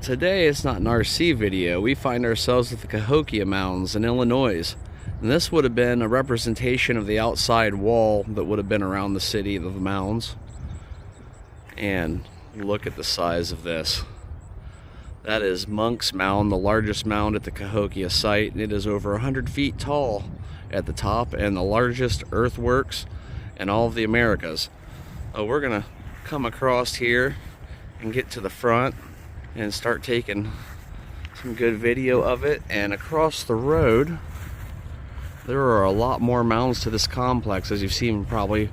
today it's not an RC video. We find ourselves at the Cahokia Mounds in Illinois. And this would have been a representation of the outside wall that would have been around the city of the Mounds. And look at the size of this. That is Monk's Mound, the largest mound at the Cahokia site. And it is over 100 feet tall at the top and the largest earthworks in all of the Americas. We're gonna come across here and get to the front and start taking some good video of it. And across the road there are a lot more mounds to this complex, as you've seen probably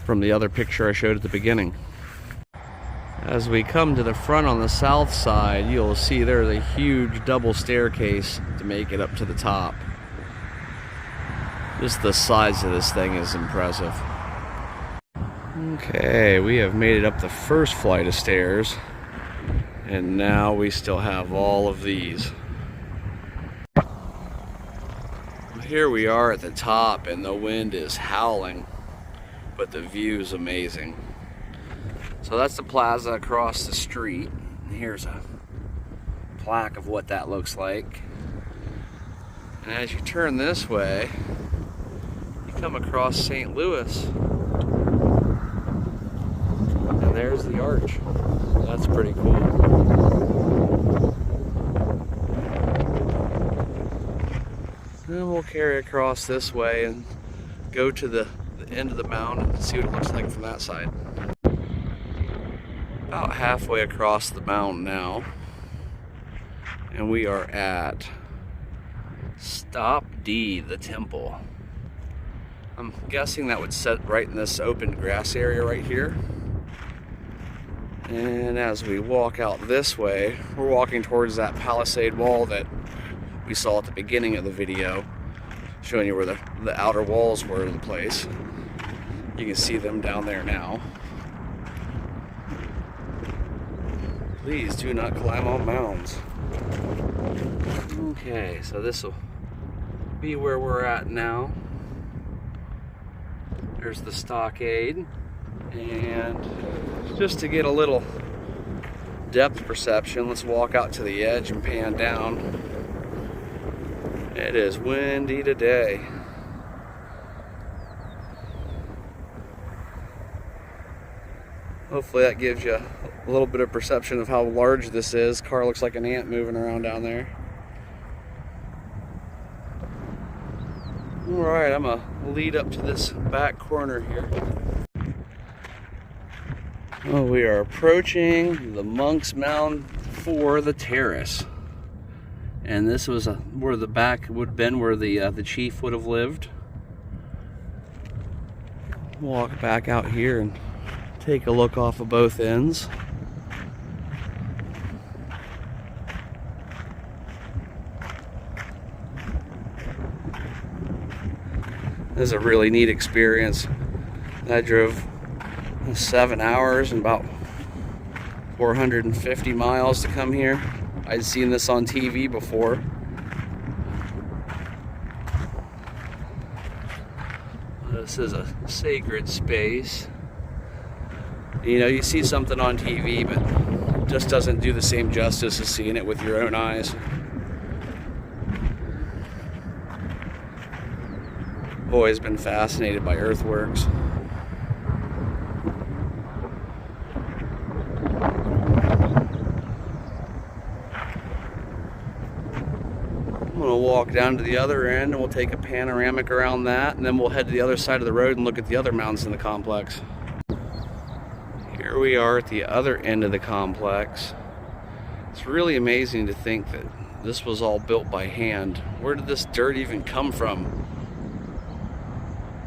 from the other picture I showed at the beginning. As we come to the front on the south side, you'll see there's a huge double staircase to make it up to the top. Just the size of this thing is impressive. Okay, we have made it up the first flight of stairs, and now we still have all of these. Here we are at the top, and the wind is howling, but the view is amazing. So that's the plaza across the street. And here's a plaque of what that looks like. And as you turn this way, you come across St. Louis. And there's the arch. That's pretty cool. Then we'll carry across this way and go to the end of the mound and see what it looks like from that side. About halfway across the mountain now, and we are at Stop D, the temple. I'm guessing that would set right in this open grass area right here. And as we walk out this way, we're walking towards that palisade wall that we saw at the beginning of the video, showing you where the outer walls were in place. You can see them down there now. Please do not climb on mounds. Okay, so this will be where we're at now. There's the stockade. And just to get a little depth perception, let's walk out to the edge and pan down. It is windy today. Hopefully that gives you a little bit of perception of how large this is. Car looks like an ant moving around down there. Alright, I'm gonna lead up to this back corner here. Oh, we are approaching the Monk's Mound for the terrace. And this was where the back would have been, where the chief would have lived. Walk back out here and take a look off of both ends. This is a really neat experience. I drove 7 hours and about 450 miles to come here. I'd seen this on TV before. This is a sacred space. You know, you see something on TV, but it just doesn't do the same justice as seeing it with your own eyes. I've always been fascinated by earthworks. I'm going to walk down to the other end and we'll take a panoramic around that, and then we'll head to the other side of the road and look at the other mounds in the complex. Here we are at the other end of the complex. It's really amazing to think that this was all built by hand. Where did this dirt even come from?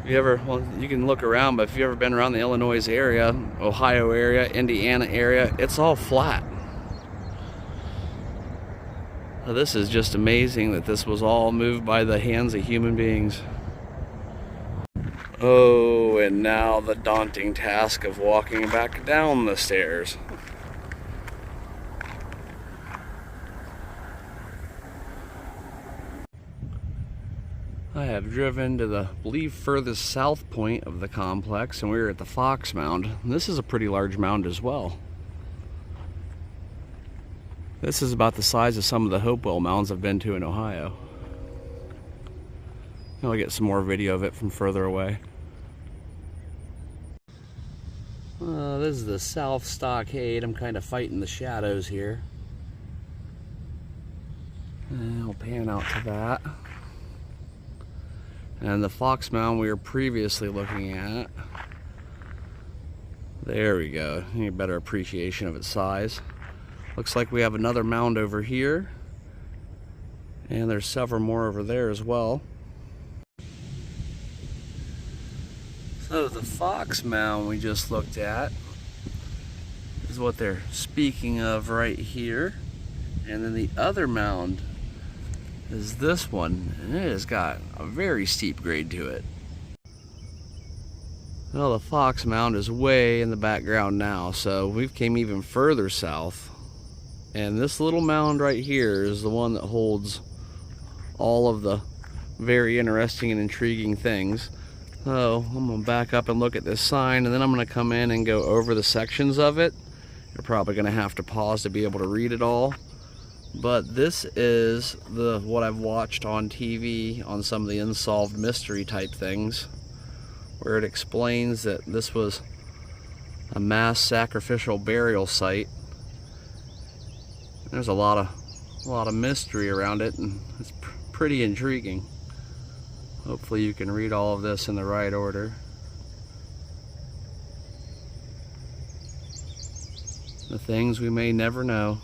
Well, you can look around, but if you've ever been around the Illinois area, Ohio area, Indiana area, it's all flat. So this is just amazing that this was all moved by the hands of human beings. Oh, and now the daunting task of walking back down the stairs. I have driven to the, I believe, furthest south point of the complex, and we're at the Fox Mound. And this is a pretty large mound as well. This is about the size of some of the Hopewell mounds I've been to in Ohio. I'll get some more video of it from further away. This is the South Stockade. I'm kind of fighting the shadows here. And I'll pan out to that. And the Fox Mound we were previously looking at. There we go. Need a better appreciation of its size. Looks like we have another mound over here. And there's several more over there as well. So the Fox Mound we just looked at is what they're speaking of right here. And then the other mound is this one, and it has got a very steep grade to it. Well, the Fox Mound is way in the background now, so we've came even further south. And this little mound right here is the one that holds all of the very interesting and intriguing things. So I'm gonna back up and look at this sign, and then I'm gonna come in and go over the sections of it. You're probably gonna have to pause to be able to read it all. But this is what I've watched on TV on some of the unsolved mystery type things, where it explains that this was a mass sacrificial burial site. There's a lot of mystery around it, and it's pretty intriguing. Hopefully you can read all of this in the right order. The things we may never know.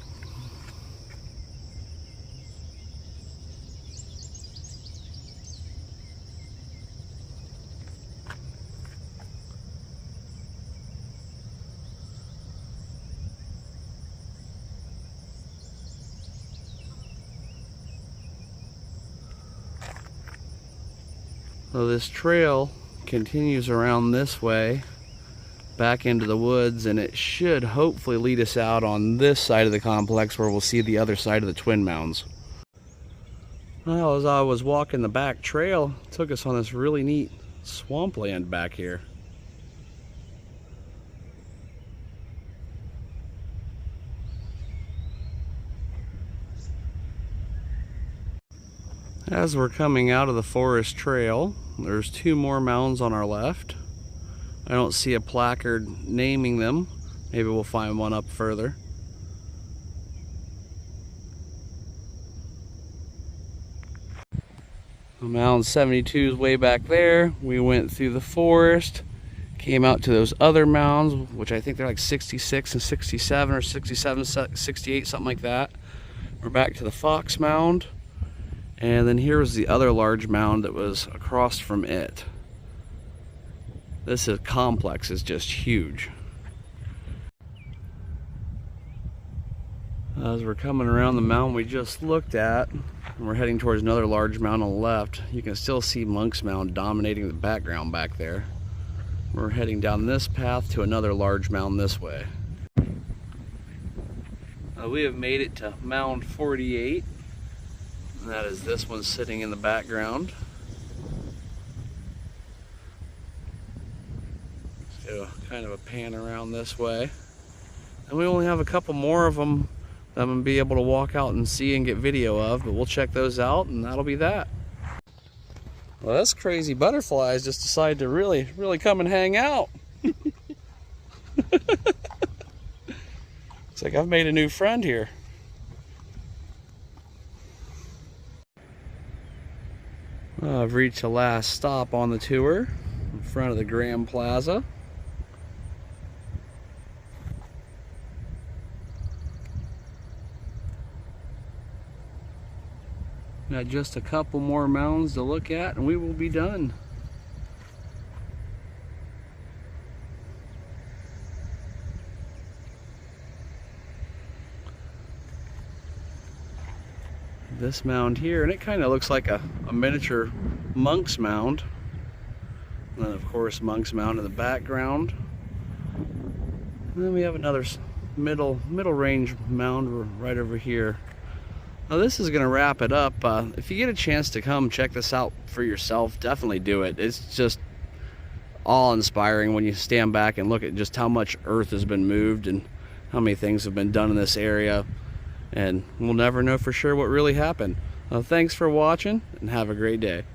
So this trail continues around this way back into the woods, and it should hopefully lead us out on this side of the complex where we'll see the other side of the twin mounds. Well, as I was walking the back trail, it took us on this really neat swampland back here. As we're coming out of the forest trail, there's two more mounds on our left. I don't see a placard naming them. Maybe we'll find one up further. Mound 72 is way back there. We went through the forest, came out to those other mounds, which I think they're like 66 and 67 or 67, 68, something like that. We're back to the Fox Mound. And then here was the other large mound that was across from it. This complex is just huge. As we're coming around the mountain we just looked at, and we're heading towards another large mound on the left, you can still see Monk's Mound dominating the background back there. We're heading down this path to another large mound this way. We have made it to Mound 48. And that is this one sitting in the background. So kind of a pan around this way. And we only have a couple more of them that I'm going to be able to walk out and see and get video of, but we'll check those out and that'll be that. Well, those crazy butterflies just decided to really come and hang out. It's like I've made a new friend here. I've reached the last stop on the tour in front of the Grand Plaza. Got just a couple more mounds to look at and we will be done. This mound here, and it kind of looks like a miniature Monk's Mound. And then of course Monk's Mound in the background. And then we have another middle range mound right over here. Now this is going to wrap it up. If you get a chance to come check this out for yourself, definitely do it. It's just awe-inspiring when you stand back and look at just how much earth has been moved and how many things have been done in this area. and we'll never know for sure what really happened. Thanks for watching, and have a great day.